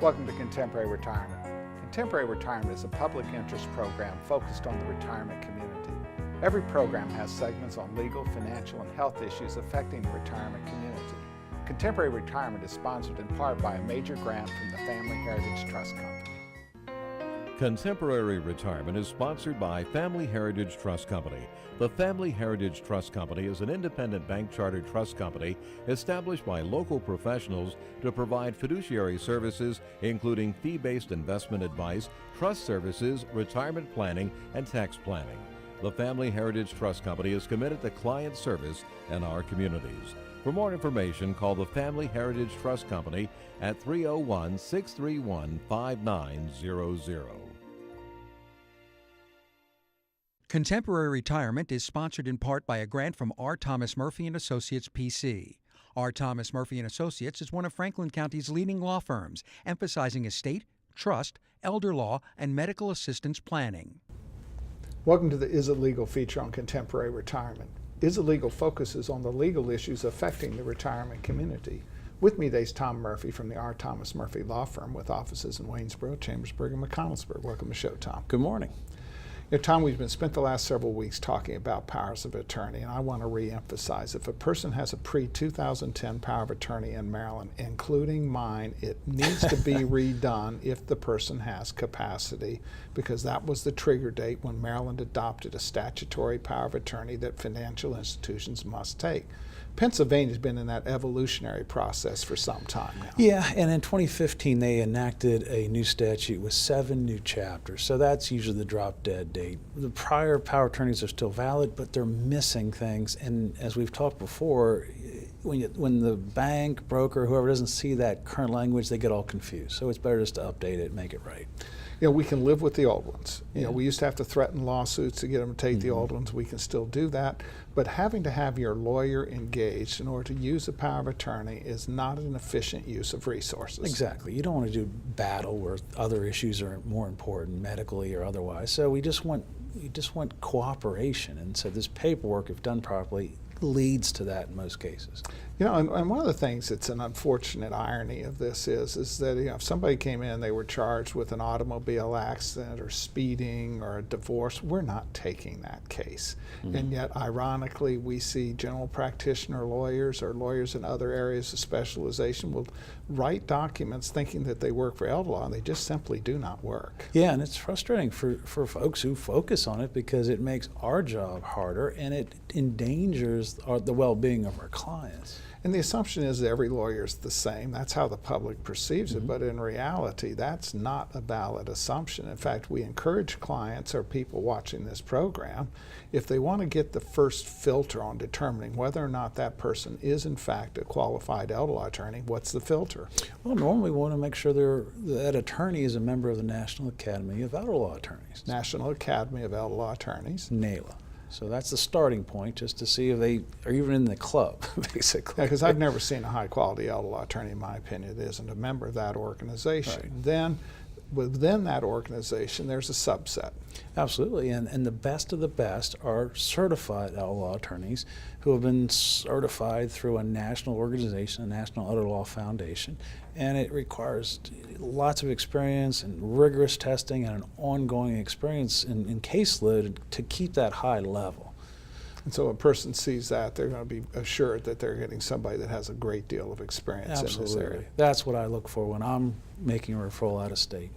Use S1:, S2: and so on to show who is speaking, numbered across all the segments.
S1: Welcome to Contemporary Retirement. Contemporary Retirement is a public interest program focused on the retirement community. Every program has segments on legal, financial, and health issues affecting the retirement community. Contemporary Retirement is sponsored in part by a major grant from the Family Heritage Trust Company.
S2: Contemporary Retirement is sponsored by Family Heritage Trust Company. The Family Heritage Trust Company is an independent bank chartered trust company established by local professionals to provide fiduciary services, including fee-based investment advice, trust services, retirement planning, and tax planning. The Family Heritage Trust Company is committed to client service in our communities. For more information, call the Family Heritage Trust Company at 301-631-5900.
S3: Contemporary Retirement is sponsored in part by a grant from R. Thomas Murphy & Associates, P.C. R. Thomas Murphy & Associates is one of Franklin County's leading law firms, emphasizing estate, trust, elder law, and medical assistance planning.
S1: Welcome to the Is It Legal feature on Contemporary Retirement. Is It Legal focuses on the legal issues affecting the retirement community. With me today is Tom Murphy from the R. Thomas Murphy Law Firm with offices in Waynesboro, Chambersburg, and McConnellsburg. Welcome to the show, Tom.
S4: Good morning.
S1: Tom, we've spent the last several weeks talking about powers of attorney, and I want to re-emphasize, if a person has a pre-2010 power of attorney in Maryland, including mine, it needs to be redone if the person has capacity, because that was the trigger date when Maryland adopted a statutory power of attorney that financial institutions must take. Pennsylvania's been in that evolutionary process for some time now.
S4: Yeah, and in 2015 they enacted a new statute with 7 new chapters, so that's usually the drop dead date. The prior power of attorneys are still valid, but they're missing things, and as we've talked before, when the bank, broker, whoever doesn't see that current language, they get all confused. So it's better just to update it and make it right.
S1: You know, we can live with the old ones. You know, we used to have to threaten lawsuits to get them to take the old ones. We can still do that. But having to have your lawyer engaged in order to use the power of attorney is not an efficient use of resources.
S4: Exactly. You don't want to do battle where other issues are more important, medically or otherwise. So we just want cooperation. And so this paperwork, if done properly, leads to that in most cases.
S1: You know, and one of the things that's an unfortunate irony of this is that, you know, if somebody came in, they were charged with an automobile accident or speeding or a divorce, we're not taking that case. And yet, ironically, we see general practitioner lawyers or lawyers in other areas of specialization will write documents thinking that they work for elder law, and they just simply do not work.
S4: Yeah, and it's frustrating for folks who focus on it because it makes our job harder and it endangers the well-being of our clients.
S1: And the assumption is that every lawyer is the same. That's how the public perceives it. But in reality, that's not a valid assumption. In fact, we encourage clients or people watching this program, if they want to get the first filter on determining whether or not that person is in fact a qualified elder law attorney, what's the filter?
S4: Well, normally we want to make sure that attorney is a member of the National Academy of Elder Law Attorneys.
S1: National Academy of Elder Law Attorneys.
S4: NAELA. So that's the starting point, just to see if they are even in the club, basically.
S1: Yeah, because I've never seen a high-quality elder law attorney, in my opinion, that isn't a member of that organization.
S4: Right.
S1: Then, within that organization, there's a subset.
S4: Absolutely, and the best of the best are certified elder law attorneys who have been certified through a national organization, a National Elder Law Foundation, and it requires lots of experience and rigorous testing and an ongoing experience in caseload to keep that high level.
S1: And so a person sees that, they're going to be assured that they're getting somebody that has a great deal of experience in this area.
S4: That's what I look for when I'm making a referral out of state.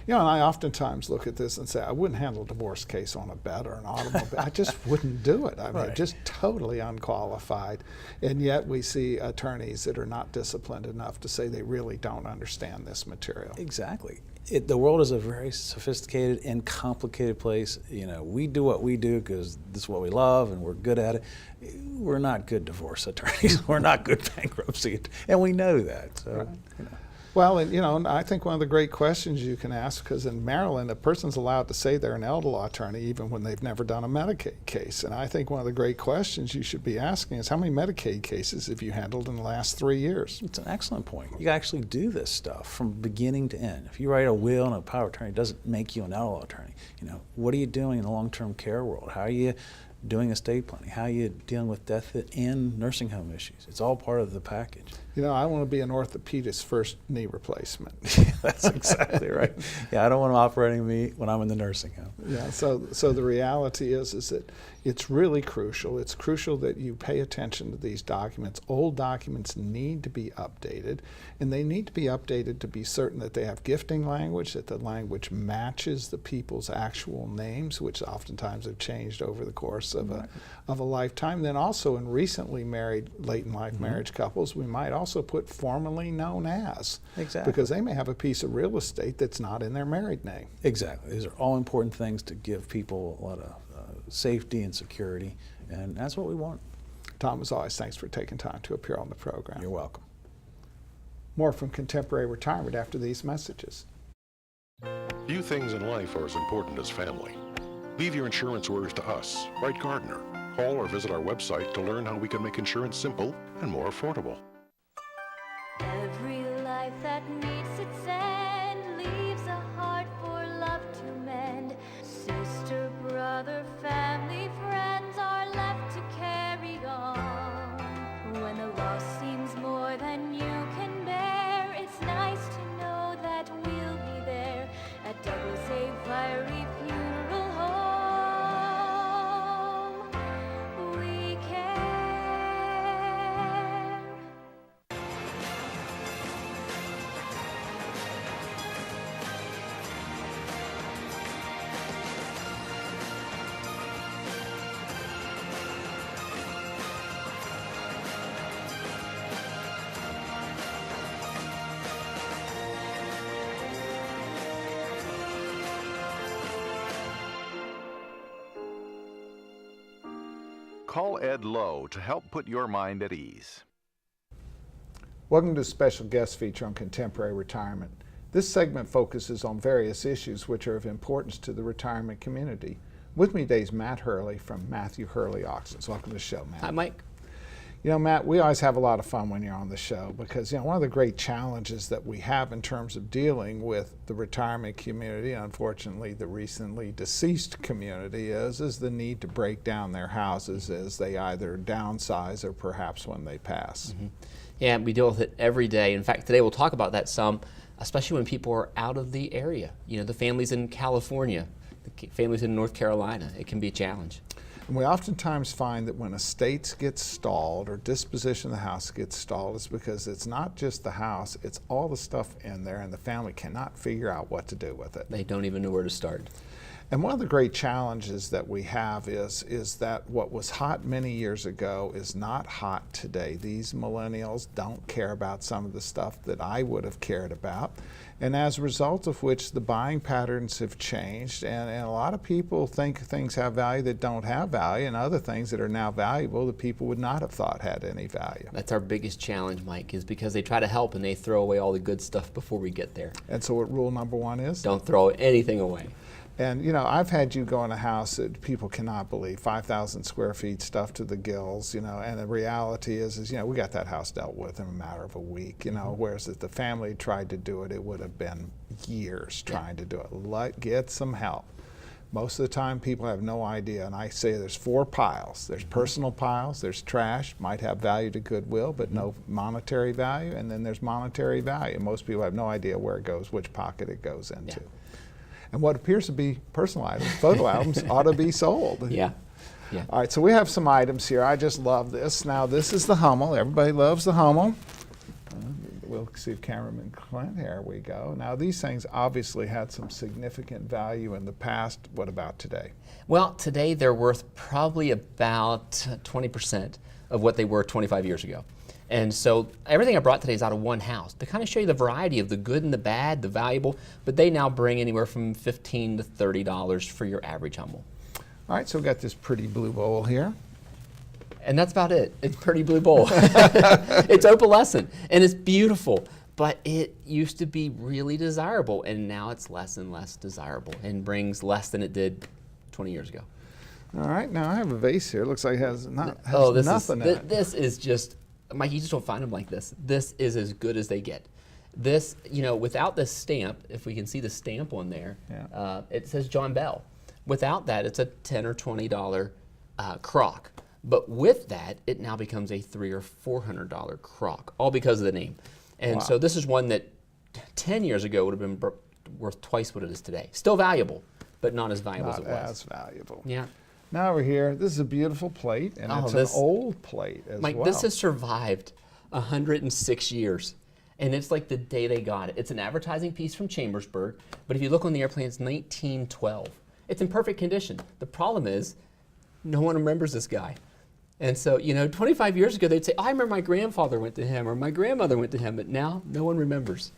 S1: You know, and I oftentimes look at this and say, I wouldn't handle a divorce case on a bed or an automobile. I just wouldn't do it. I mean, just totally unqualified. And yet we see attorneys that are not disciplined enough to say they really don't understand this material.
S4: Exactly. The world is a very sophisticated and complicated place. You know, we do what we do because this is what we love and we're good at it. We're not good divorce attorneys. We're not good bankruptcy, and we know that. So,
S1: right.
S4: You know.
S1: Well, and, you know, and I think one of the great questions you can ask, because in Maryland, a person's allowed to say they're an elder law attorney even when they've never done a Medicaid case. And I think one of the great questions you should be asking is, how many Medicaid cases have you handled in the last 3 years?
S4: It's an excellent point. You actually do this stuff from beginning to end. If you write a will and a power of attorney, it doesn't make you an elder law attorney. You know, what are you doing in the long-term care world? How are you doing estate planning? How are you dealing with death and nursing home issues? It's all part of the package.
S1: You know, I want to be an orthopedist's first knee replacement.
S4: That's exactly right. Yeah, I don't want them operating me when I'm in the nursing home.
S1: Yeah, so the reality is that it's really crucial. It's crucial that you pay attention to these documents. Old documents need to be updated, and they need to be updated to be certain that they have gifting language, that the language matches the people's actual names, which oftentimes have changed over the course of a lifetime. Then also in recently married, late in life marriage couples, we might also put formerly known as.
S4: Exactly.
S1: Because they may have a piece of real estate that's not in their married name.
S4: Exactly. These are all important things to give people a lot of safety and security, and that's what we want.
S1: Tom, as always, thanks for taking time to appear on the program.
S4: You're welcome.
S1: More from Contemporary Retirement after these messages.
S5: Few things in life are as important as family. Leave your insurance worries to us. Write Gardner. Call or visit our website to learn how we can make insurance simple and more affordable.
S6: Every life that meets its end leaves a heart for love to mend. Sister, brother, family, friends are left to carry on. When the loss seems more than you can bear, it's nice to know that we'll be there at Double Save Fiery Funeral Home. We care.
S7: Call Ed Lowe to help put your mind at ease.
S1: Welcome to a special guest feature on Contemporary Retirement. This segment focuses on various issues which are of importance to the retirement community. With me today is Matt Hurley from Matthew Hurley Auctions. Welcome to the show, Matt.
S8: Hi, Mike.
S1: You know, Matt, we always have a lot of fun when you're on the show because, you know, one of the great challenges that we have in terms of dealing with the retirement community, unfortunately the recently deceased community, is the need to break down their houses as they either downsize or perhaps when they pass.
S8: Mm-hmm. Yeah, we deal with it every day. In fact, today we'll talk about that some, especially when people are out of the area. You know, the families in California, the families in North Carolina, it can be a challenge.
S1: And we oftentimes find that when estates get stalled or disposition of the house gets stalled, it's because it's not just the house, it's all the stuff in there, and the family cannot figure out what to do with it.
S8: They don't even know where to start.
S1: And one of the great challenges that we have is that what was hot many years ago is not hot today. These millennials don't care about some of the stuff that I would have cared about. And as a result of which the buying patterns have changed, and a lot of people think things have value that don't have value, and other things that are now valuable that people would not have thought had any value.
S8: That's our biggest challenge, Mike, is because they try to help and they throw away all the good stuff before we get there.
S1: And so what rule number one is?
S8: Don't throw anything away.
S1: And you know, I've had you go in a house that people cannot believe, 5,000 square feet, stuffed to the gills, you know, and the reality is, you know, we got that house dealt with in a matter of a week, you know, whereas if the family tried to do it, it would have been years trying to do it. Get some help. Most of the time people have no idea, and I say there's 4 piles. There's personal piles, there's trash, might have value to goodwill, but no monetary value, and then there's monetary value. Most people have no idea where it goes, which pocket it goes into.
S8: Yeah.
S1: And what appears to be personal items, photo albums, ought to be sold.
S8: Yeah. Yeah.
S1: All right, so we have some items here. I just love this. Now, this is the Hummel. Everybody loves the Hummel. We'll see if cameraman Clint, here we go. Now, these things obviously had some significant value in the past. What about today?
S8: Well, today they're worth probably about 20% of what they were 25 years ago. And so everything I brought today is out of one house to kind of show you the variety of the good and the bad, the valuable, but they now bring anywhere from $15 to $30 for your average Hummel.
S1: All right, so we've got this pretty blue bowl here.
S8: And that's about it. It's pretty blue bowl. It's opalescent and it's beautiful, but it used to be really desirable and now it's less and less desirable and brings less than it did 20 years ago.
S1: All right, now I have a vase here. It looks like it has
S8: this
S1: nothing in it.
S8: This is just, Mike, you just don't find them like this. This is as good as they get. This, you know, without this stamp, if we can see the stamp on there, it says John Bell. Without that, it's a $10 or $20 crock. But with that, it now becomes a $300 or $400 crock, all because of the name. And
S1: Wow.
S8: so this is one that 10 years ago would have been worth twice what it is today. Still valuable, but not as valuable
S1: Not
S8: as it was.
S1: as valuable.
S8: Yeah.
S1: Now over here, this is a beautiful plate, and
S8: Oh,
S1: it's
S8: this-
S1: an old plate as
S8: Mike,
S1: well.
S8: this has survived 106 years. And it's like the day they got it. It's an advertising piece from Chambersburg, but if you look on the airplane, it's 1912. It's in perfect condition. The problem is, no one remembers this guy. And so, 25 years ago, they'd say, oh, I remember my grandfather went to him, or my grandmother went to him, but now no one remembers.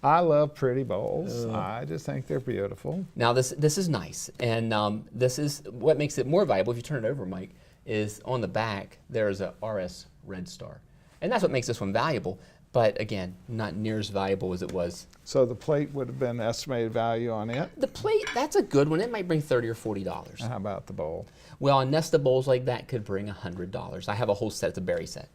S1: I love pretty bowls. I just think they're beautiful.
S8: Now, this is nice, and this is what makes it more valuable. If you turn it over, Mike, is on the back, there is a RS Red Star. And that's what makes this one valuable. But again, not near as valuable as it was.
S1: So the plate would have been estimated value on it.
S8: The plate, that's a good one. It might bring $30 or $40.
S1: How about the bowl?
S8: Well, a nest of bowls like that could bring $100. I have a whole set, it's a berry set.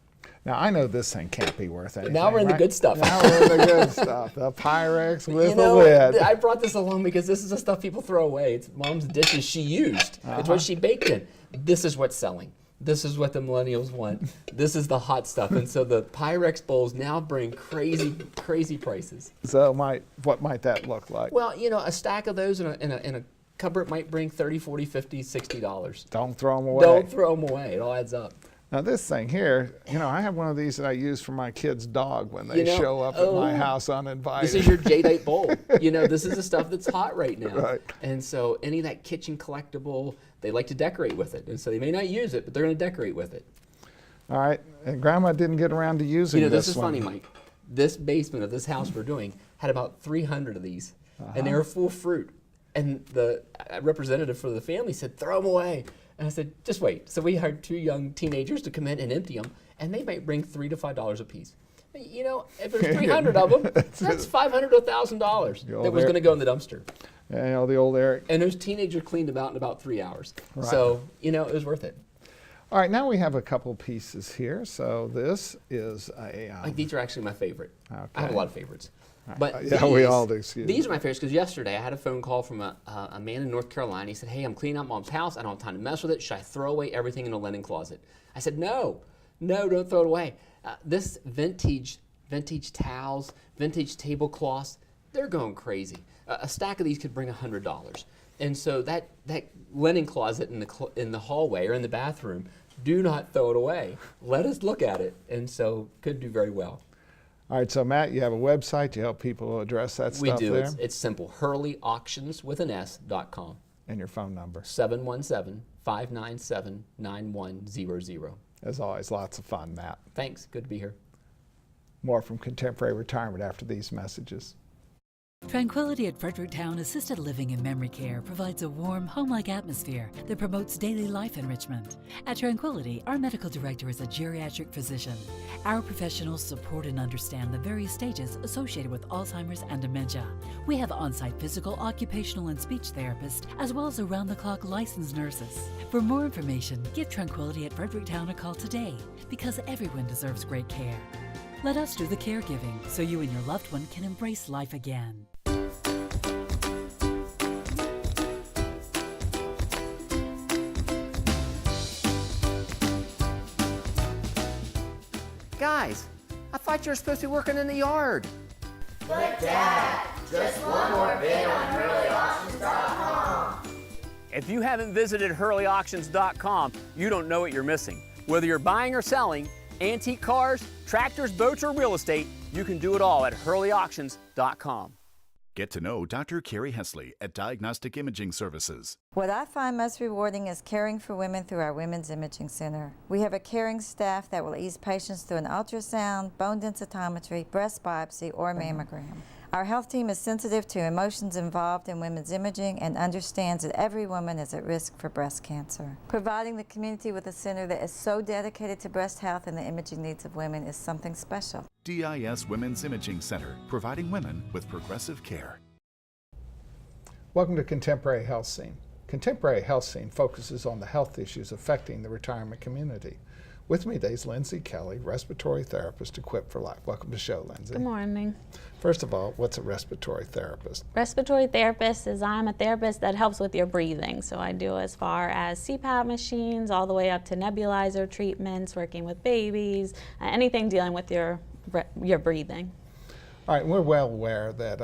S1: Now I know this thing can't be worth anything.
S8: Now we're in the
S1: right?
S8: good stuff.
S1: Now we're in the good stuff. The Pyrex with the lid.
S8: I brought this along because this is the stuff people throw away. It's mom's dishes she used. It's what she baked in. This is what's selling. This is what the millennials want. This is the hot stuff. And so the Pyrex bowls now bring crazy, crazy prices.
S1: So what might that look like?
S8: Well, a stack of those in a cupboard might bring $30, $40, $50, $60.
S1: Don't throw them away.
S8: Don't throw them away. It all adds up.
S1: Now this thing here, I have one of these that I use for my kid's dog when they show up at my house uninvited.
S8: This is your jadeite bowl. This is the stuff that's hot right now.
S1: Right.
S8: And so any of that kitchen collectible, they like to decorate with it. And so they may not use it, but they're going to decorate with it.
S1: All right, and Grandma didn't get around to using this one.
S8: This is funny, Mike. This basement of this house we're doing had about 300 of these, and they were full fruit. And the representative for the family said, throw them away. And I said, just wait. So we hired 2 young teenagers to come in and empty them, and they might bring $3 to $5 a piece. If there's 300 of them, that's $500 to $1,000 that was going to go in the dumpster.
S1: Yeah, the old Eric.
S8: And those teenagers cleaned them out in about 3 hours. Right. So, it was worth it.
S1: All right, now we have a couple pieces here. So this is a...
S8: these are actually my favorite.
S1: Okay.
S8: I have a lot of favorites. But
S1: yeah, we all do.
S8: These are my favorites because yesterday I had a phone call from a man in North Carolina. He said, hey, I'm cleaning out Mom's house. I don't have time to mess with it. Should I throw away everything in the linen closet? I said, no, don't throw it away. This vintage towels, vintage tablecloths, they're going crazy. A stack of these could bring $100. And so that linen closet in the hallway or in the bathroom, do not throw it away. Let us look at it. And so could do very well.
S1: All right, so Matt, you have a website. You help people address that stuff there?
S8: We do. It's simple. HurleyAuctions.com.
S1: And your phone number?
S8: 717-597-9100.
S1: As always, lots of fun, Matt.
S8: Thanks. Good to be here.
S1: More from Contemporary Retirement after these messages.
S9: Tranquility at Fredericktown Assisted Living and Memory Care provides a warm, home-like atmosphere that promotes daily life enrichment. At Tranquility, our medical director is a geriatric physician. Our professionals support and understand the various stages associated with Alzheimer's and dementia. We have on-site physical, occupational, and speech therapists, as well as around-the-clock licensed nurses. For more information, give Tranquility at Fredericktown a call today, because everyone deserves great care. Let us do the caregiving so you and your loved one can embrace life again.
S8: Guys, I thought you were supposed to be working in the yard.
S10: But Dad, just one more bid on HurleyAuctions.com.
S11: If you haven't visited HurleyAuctions.com, you don't know what you're missing. Whether you're buying or selling, antique cars, tractors, boats, or real estate, you can do it all at HurleyAuctions.com.
S12: Get to know Dr. Carrie Hesley at Diagnostic Imaging Services.
S13: What I find most rewarding is caring for women through our Women's Imaging Center. We have a caring staff that will ease patients through an ultrasound, bone densitometry, breast biopsy, or mammogram. Our health team is sensitive to emotions involved in women's imaging and understands that every woman is at risk for breast cancer. Providing the community with a center that is so dedicated to breast health and the imaging needs of women is something special.
S12: DIS Women's Imaging Center, providing women with progressive care.
S1: Welcome to Contemporary Health Scene. Contemporary Health Scene focuses on the health issues affecting the retirement community. With me today is Lindsay Kelly, respiratory therapist equipped for life. Welcome to the show, Lindsay.
S14: Good morning.
S1: First of all, what's a respiratory therapist?
S14: Respiratory therapist is I'm a therapist that helps with your breathing. So I do as far as CPAP machines all the way up to nebulizer treatments, working with babies, anything dealing with your breathing.
S1: All right, we're well aware that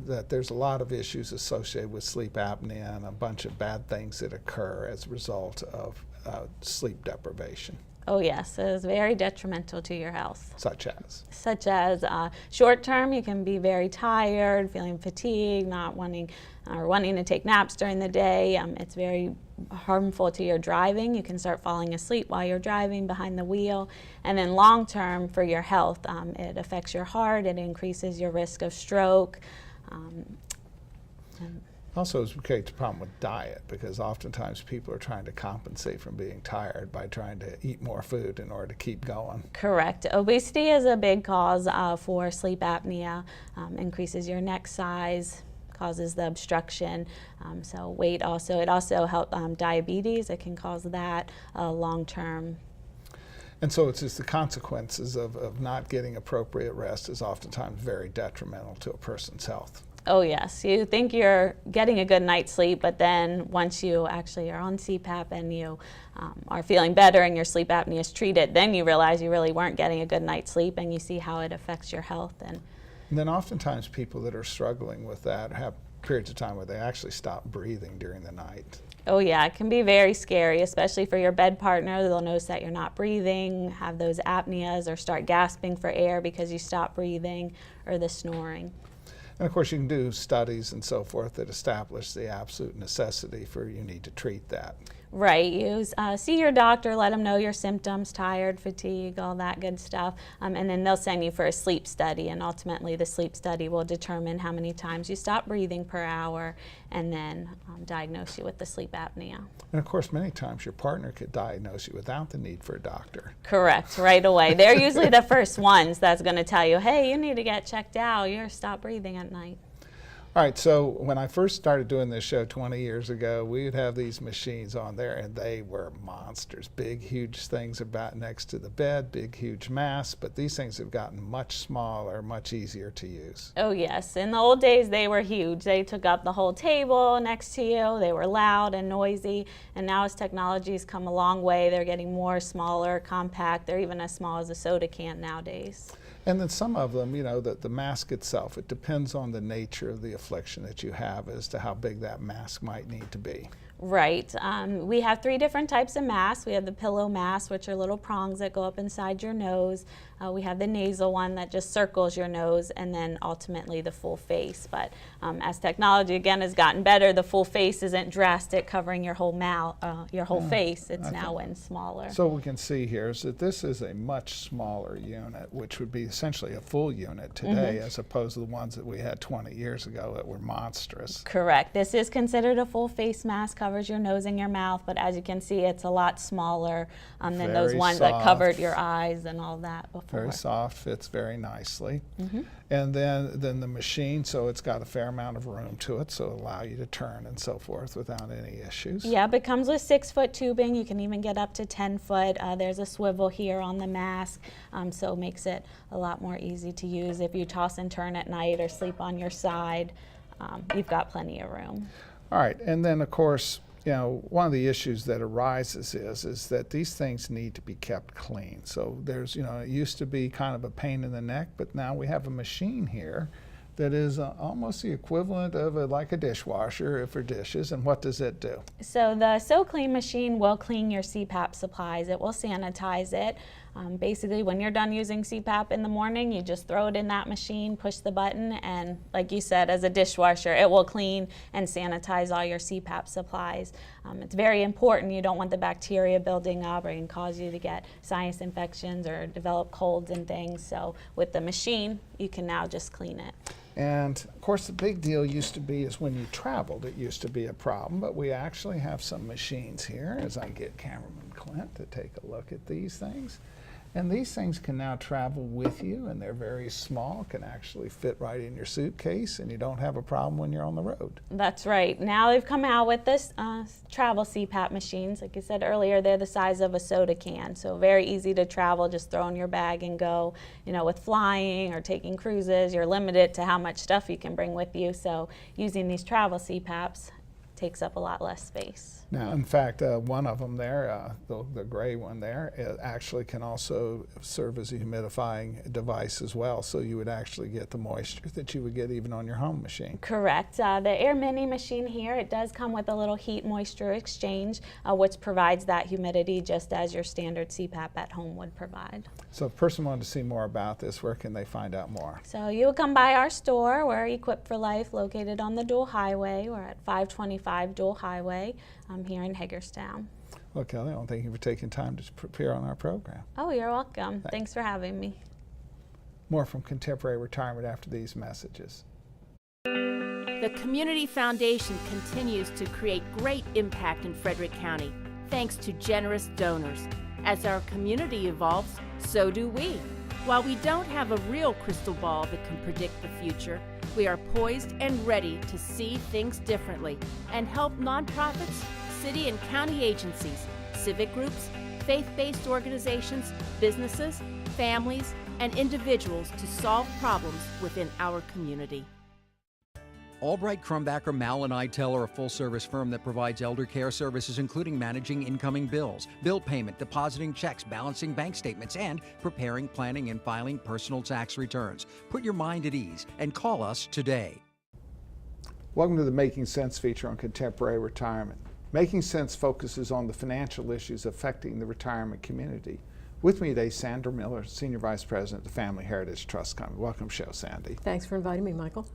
S1: that there's a lot of issues associated with sleep apnea and a bunch of bad things that occur as a result of sleep deprivation.
S14: Oh yes, it is very detrimental to your health.
S1: Such as?
S14: Such as short term, you can be very tired, feeling fatigued, not wanting to take naps during the day. It's very harmful to your driving. You can start falling asleep while you're driving behind the wheel. And then long term for your health, it affects your heart, it increases your risk of stroke.
S1: Also, it creates a problem with diet because oftentimes people are trying to compensate from being tired by trying to eat more food in order to keep going.
S14: Correct. Obesity is a big cause for sleep apnea. Increases your neck size, causes the obstruction. So weight also. It also helps diabetes. It can cause that long term.
S1: And so it's just the consequences of not getting appropriate rest is oftentimes very detrimental to a person's health.
S14: Oh yes, you think you're getting a good night's sleep, but then once you actually are on CPAP and you are feeling better and your sleep apnea is treated, then you realize you really weren't getting a good night's sleep and you see how it affects your health. And
S1: then oftentimes people that are struggling with that have periods of time where they actually stop breathing during the night.
S14: Oh yeah, it can be very scary, especially for your bed partner. They'll notice that you're not breathing, have those apneas, or start gasping for air because you stop breathing, or the snoring.
S1: And of course you can do studies and so forth that establish the absolute necessity for you need to treat that.
S14: Right, you see your doctor, let them know your symptoms, tired, fatigue, all that good stuff, and then they'll send you for a sleep study, and ultimately the sleep study will determine how many times you stop breathing per hour and then diagnose you with the sleep apnea.
S1: And of course many times your partner could diagnose you without the need for a doctor.
S14: Correct, right away. They're usually the first ones that's going to tell you, hey, you need to get checked out, you're stop breathing at night.
S1: All right, so when I first started doing this show 20 years ago, we would have these machines on there, and they were monsters. Big, huge things about next to the bed, big, huge mass, but these things have gotten much smaller, much easier to use.
S14: Oh, yes. In the old days, they were huge. They took up the whole table next to you. They were loud and noisy, and now as technology's come a long way, they're getting more smaller, compact. They're even as small as a soda can nowadays.
S1: And then some of them, you know, the mask itself, it depends on the nature of the affliction that you have as to how big that mask might need to be.
S14: Right. We have 3 different types of masks. We have the pillow mask, which are little prongs that go up inside your nose. We have the nasal one that just circles your nose, and then ultimately the full face. But as technology again has gotten better, the full face isn't drastic, covering your whole mouth, your whole face. It's now in smaller.
S1: So what we can see here is that this is a much smaller unit, which would be essentially a full unit today, as opposed to the ones that we had 20 years ago that were monstrous.
S14: Correct. This is considered a full face mask, covers your nose and your mouth, but as you can see, it's a lot smaller than those ones that covered your eyes and all that before.
S1: Very soft, fits very nicely. And then the machine, so it's got a fair amount of room to it, so it'll allow you to turn and so forth without any issues.
S14: Yeah, it comes with 6-foot tubing. You can even get up to 10 foot. There's a swivel here on the mask, so it makes it a lot more easy to use if you toss and turn at night or sleep on your side. You've got plenty of room.
S1: All right, and then of course, you know, one of the issues that arises is that these things need to be kept clean. So there's, you know, it used to be kind of a pain in the neck, but now we have a machine here that is almost the equivalent of like a dishwasher for dishes. And what does it do?
S14: So the SoClean machine will clean your CPAP supplies. It will sanitize it. Basically, when you're done using CPAP in the morning, you just throw it in that machine, push the button, and like you said, as a dishwasher, it will clean and sanitize all your CPAP supplies. It's very important. You don't want the bacteria building up, or it can cause you to get sinus infections or develop colds and things. So with the machine, you can now just clean it.
S1: And of course the big deal used to be is when you traveled, it used to be a problem, but we actually have some machines here, as I get cameraman Clint to take a look at these things. And these things can now travel with you, and they're very small, can actually fit right in your suitcase, and you don't have a problem when you're on the road.
S14: That's right. Now they've come out with this travel CPAP machines. Like I said earlier, they're the size of a soda can, so very easy to travel, just throw in your bag and go. You know, with flying or taking cruises, you're limited to how much stuff you can bring with you, so using these travel CPAPs takes up a lot less space.
S1: Now, in fact, one of them there, the gray one there, it actually can also serve as a humidifying device as well, so you would actually get the moisture that you would get even on your home machine.
S14: Correct. The Air Mini machine here, it does come with a little heat moisture exchange, which provides that humidity just as your standard CPAP at home would provide.
S1: So if a person wanted to see more about this, where can they find out more?
S14: So you would come by our store. We're Equipped for Life, located on the Dual Highway. We're at 525 Dual Highway here in Hagerstown.
S1: Well, Kelly, I want to thank you for taking time to appear on our program.
S14: Oh, you're welcome. Thanks for having me.
S1: More from Contemporary Retirement after these messages.
S15: The Community Foundation continues to create great impact in Frederick County, thanks to generous donors. As our community evolves, so do we. While we don't have a real crystal ball that can predict the future, we are poised and ready to see things differently and help nonprofits, city and county agencies, civic groups, faith-based organizations, businesses, families, and individuals to solve problems within our community.
S3: Albright, Crumbacker, Mal & Eitel are a full-service firm that provides elder care services including managing incoming bills, bill payment, depositing checks, balancing bank statements, and preparing, planning, and filing personal tax returns. Put your mind at ease and call us today.
S1: Welcome to the Making Sense feature on Contemporary Retirement. Making Sense focuses on the financial issues affecting the retirement community. With me today, Sandra Miller, Senior Vice President of the Family Heritage Trust Company. Welcome to the show, Sandy.
S16: Thanks for inviting me, Michael.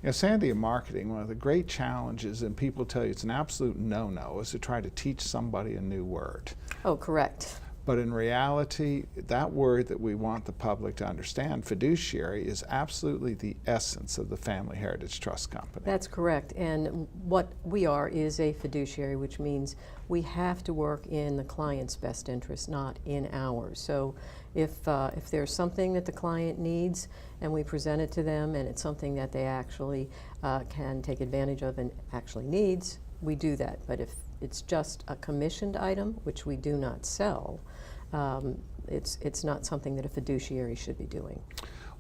S1: You know, Sandy, in marketing, one of the great challenges, and people tell you it's an absolute no-no, is to try to teach somebody a new word.
S16: Oh, correct.
S1: But in reality, that word that we want the public to understand, fiduciary, is absolutely the essence of the Family Heritage Trust Company.
S16: That's correct. And what we are is a fiduciary, which means we have to work in the client's best interest, not in ours. So if there's something that the client needs and we present it to them and it's something that they actually can take advantage of and actually needs, we do that. But if it's just a commissioned item, which we do not sell, it's not something that a fiduciary should be doing.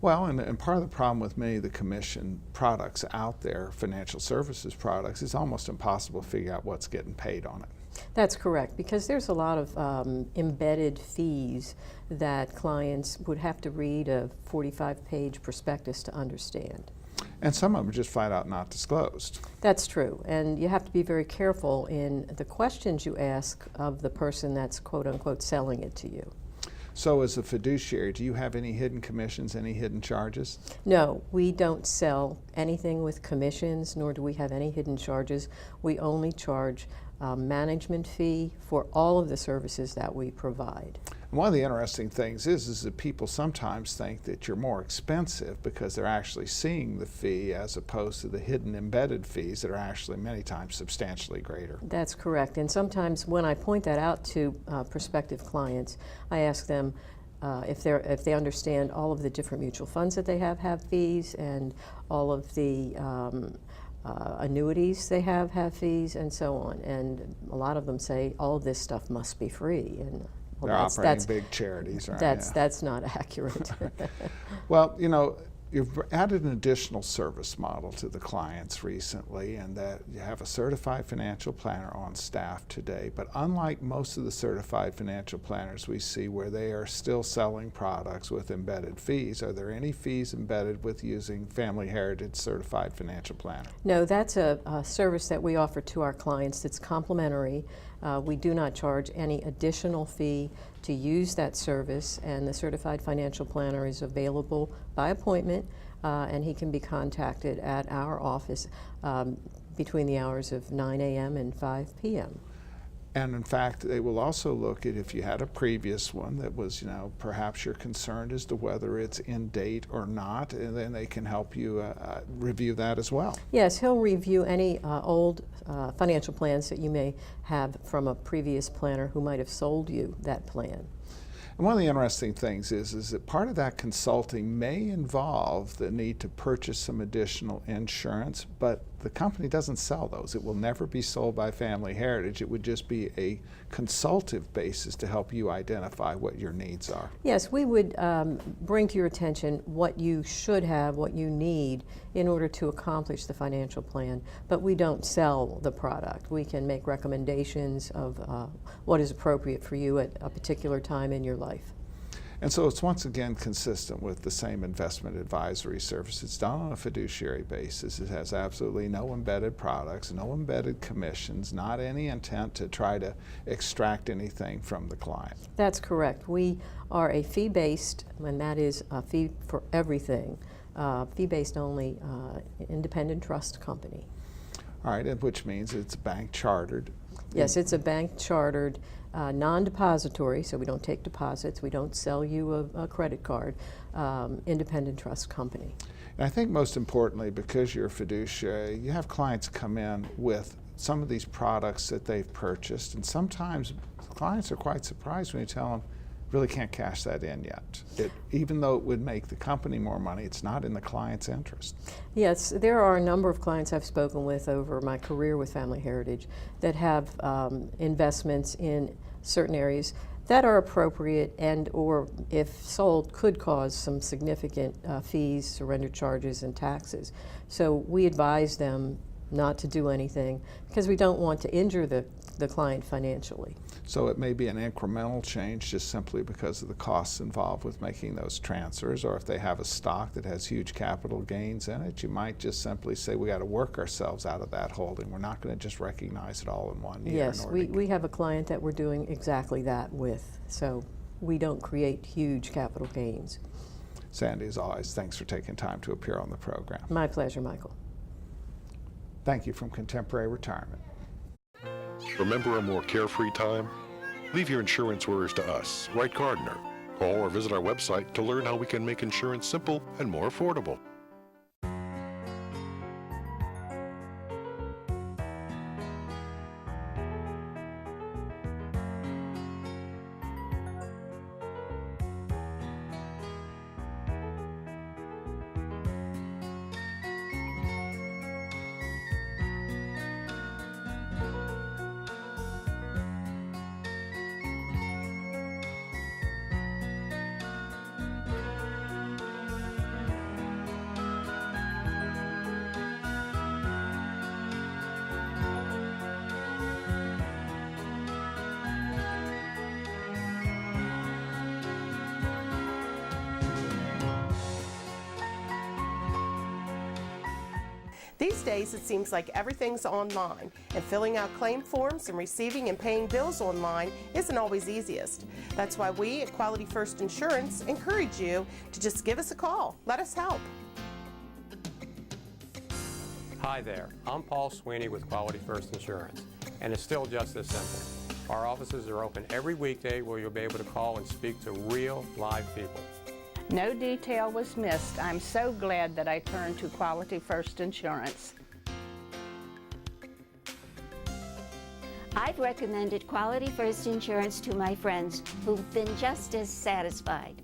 S1: Well, and part of the problem with many of the commission products out there, financial services products, it's almost impossible to figure out what's getting paid on it.
S16: That's correct, because there's a lot of embedded fees that clients would have to read a 45-page prospectus to understand.
S1: And some of them are just flat out not disclosed.
S16: That's true, and you have to be very careful in the questions you ask of the person that's quote-unquote selling it to you.
S1: So as a fiduciary, do you have any hidden commissions, any hidden charges?
S16: No, we don't sell anything with commissions, nor do we have any hidden charges. We only charge a management fee for all of the services that we provide.
S1: And one of the interesting things is that people sometimes think that you're more expensive because they're actually seeing the fee as opposed to the hidden embedded fees that are actually many times substantially greater.
S16: That's correct. And sometimes when I point that out to prospective clients, I ask them if they understand all of the different mutual funds that they have fees, and all of the annuities they have fees, and so on. And a lot of them say all of this stuff must be free. And
S1: they're operating big charities, right?
S16: That's not accurate.
S1: Well, you know, you've added an additional service model to the clients recently, and that you have a certified financial planner on staff today. But unlike most of the certified financial planners we see where they are still selling products with embedded fees, are there any fees embedded with using Family Heritage Certified Financial Planner?
S16: No, that's a service that we offer to our clients that's complimentary. We do not charge any additional fee to use that service, and the Certified Financial Planner is available by appointment, and he can be contacted at our office between the hours of 9 a.m. and 5 p.m.
S1: And in fact, they will also look at if you had a previous one that was, you know, perhaps you're concerned as to whether it's in date or not, and then they can help you review that as well.
S16: Yes, he'll review any old financial plans that you may have from a previous planner who might have sold you that plan.
S1: And one of the interesting things is that part of that consulting may involve the need to purchase some additional insurance, but the company doesn't sell those. It will never be sold by Family Heritage. It would just be a consultative basis to help you identify what your needs are.
S16: Yes, we would bring to your attention what you should have, what you need in order to accomplish the financial plan, but we don't sell the product. We can make recommendations of what is appropriate for you at a particular time in your life.
S1: And so it's once again consistent with the same investment advisory service. It's done on a fiduciary basis. It has absolutely no embedded products, no embedded commissions, not any intent to try to extract anything from the client.
S16: That's correct. We are a fee-based, and that is a fee for everything, fee-based only independent trust company.
S1: All right, and which means it's bank chartered.
S16: Yes, it's a bank chartered, non-depository, so we don't take deposits, we don't sell you a credit card, independent trust company.
S1: And I think most importantly, because you're a fiduciary, you have clients come in with some of these products that they've purchased, and sometimes clients are quite surprised when you tell them, really can't cash that in yet. Even though it would make the company more money, it's not in the client's interest.
S16: Yes, there are a number of clients I've spoken with over my career with Family Heritage that have investments in certain areas that are appropriate and or if sold could cause some significant fees, surrender charges, and taxes. So we advise them not to do anything because we don't want to injure the client financially.
S1: So it may be an incremental change just simply because of the costs involved with making those transfers, or if they have a stock that has huge capital gains in it, you might just simply say we got to work ourselves out of that holding. We're not going to just recognize it all in one year.
S16: Yes, we have a client that we're doing exactly that with, so we don't create huge capital gains.
S1: Sandy, as always, thanks for taking time to appear on the program.
S16: My pleasure, Michael.
S1: Thank you from Contemporary Retirement.
S5: Remember a more carefree time? Leave your insurance worries to us, Wright Gardner. Call or visit our website to learn how we can make insurance simple and more affordable.
S17: These days, it seems like everything's online, and filling out claim forms and receiving and paying bills online isn't always easiest. That's why we at Quality First Insurance encourage you to just give us a call. Let us help.
S18: Hi there, I'm Paul Sweeney with Quality First Insurance, and it's still just this simple. Our offices are open every weekday where you'll be able to call and speak to real, live people.
S19: No detail was missed. I'm so glad that I turned to Quality First Insurance.
S20: I've recommended Quality First Insurance to my friends who've been just as satisfied.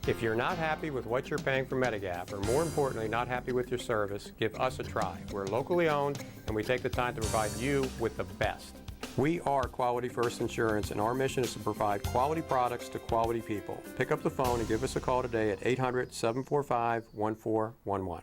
S18: If you're not happy with what you're paying for Medigap, or more importantly, not happy with your service, give us a try. We're locally owned, and we take the time to provide you with the best. We are Quality First Insurance, and our mission is to provide quality products to quality people. Pick up the phone and give us a call today at 800-745-1411.